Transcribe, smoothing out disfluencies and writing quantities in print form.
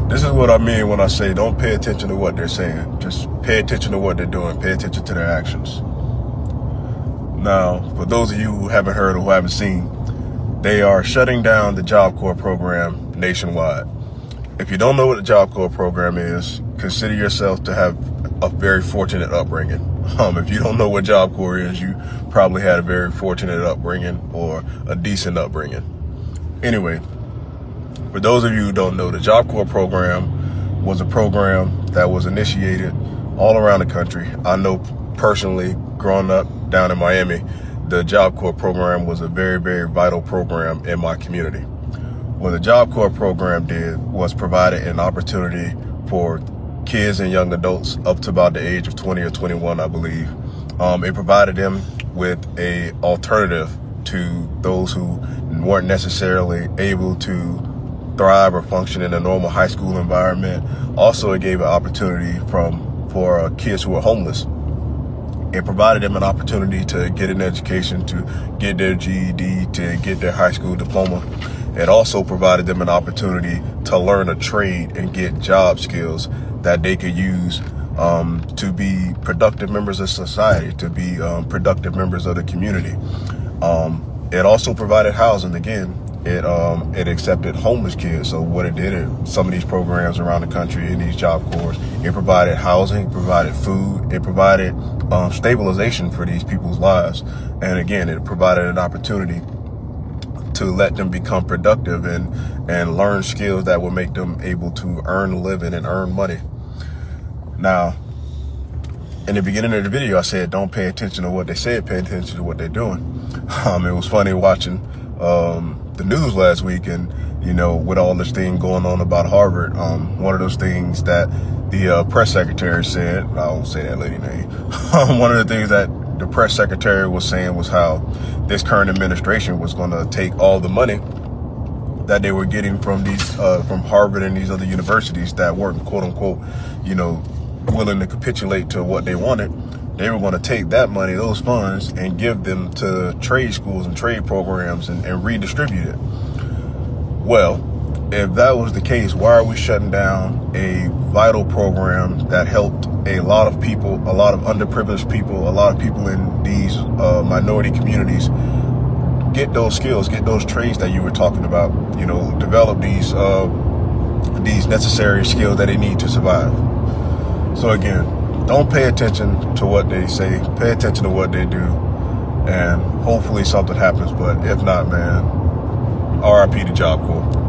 This is what I mean when I say don't pay attention to what they're saying. Just pay attention to what they're doing. Pay attention to their actions. Now, for those of you who haven't heard or who haven't seen, they are shutting down the Job Corps program nationwide. If you don't know what the Job Corps program is, consider yourself to have a very fortunate upbringing. If you don't know what Job Corps is, you probably had a very fortunate upbringing or a decent upbringing. Anyway, for those of you who don't know, the Job Corps program was a program that was initiated all around the country. I know personally, growing up down in Miami, the Job Corps program was a very, very vital program in my community. What the Job Corps program did was provided an opportunity for kids and young adults up to about the age of 20 or 21, I believe. It provided them with a alternative to those who weren't necessarily able to thrive or function in a normal high school environment. Also, it gave an opportunity for kids who were homeless. It provided them an opportunity to get an education, to get their GED, to get their high school diploma. It also provided them an opportunity to learn a trade and get job skills that they could use to be productive members of society, to be productive members of the community. It also provided housing. Again, it accepted homeless kids. So what it did in some of these programs around the country in these Job Corps, it provided housing, it provided food, it provided stabilization for these people's lives. And again, it provided an opportunity to let them become productive and learn skills that would make them able to earn a living and earn money. Now, in the beginning of the video, I said, don't pay attention to what they said, pay attention to what they're doing. It was funny watching the news last week, and with all this thing going on about Harvard, one of those things that the press secretary said, I won't say that lady name, one of the things that the press secretary was saying was how this current administration was going to take all the money that they were getting from these from Harvard and these other universities that weren't, quote unquote, willing to capitulate to what they wanted. They were going to take that money, those funds, and give them to trade schools and trade programs and redistribute it. Well, if that was the case, why are we shutting down a vital program that helped a lot of people, a lot of underprivileged people, a lot of people in these minority communities get those skills, get those trades that you were talking about, develop these necessary skills that they need to survive? So again, don't pay attention to what they say, pay attention to what they do, and hopefully something happens. But if not, man, RIP to Job Corps.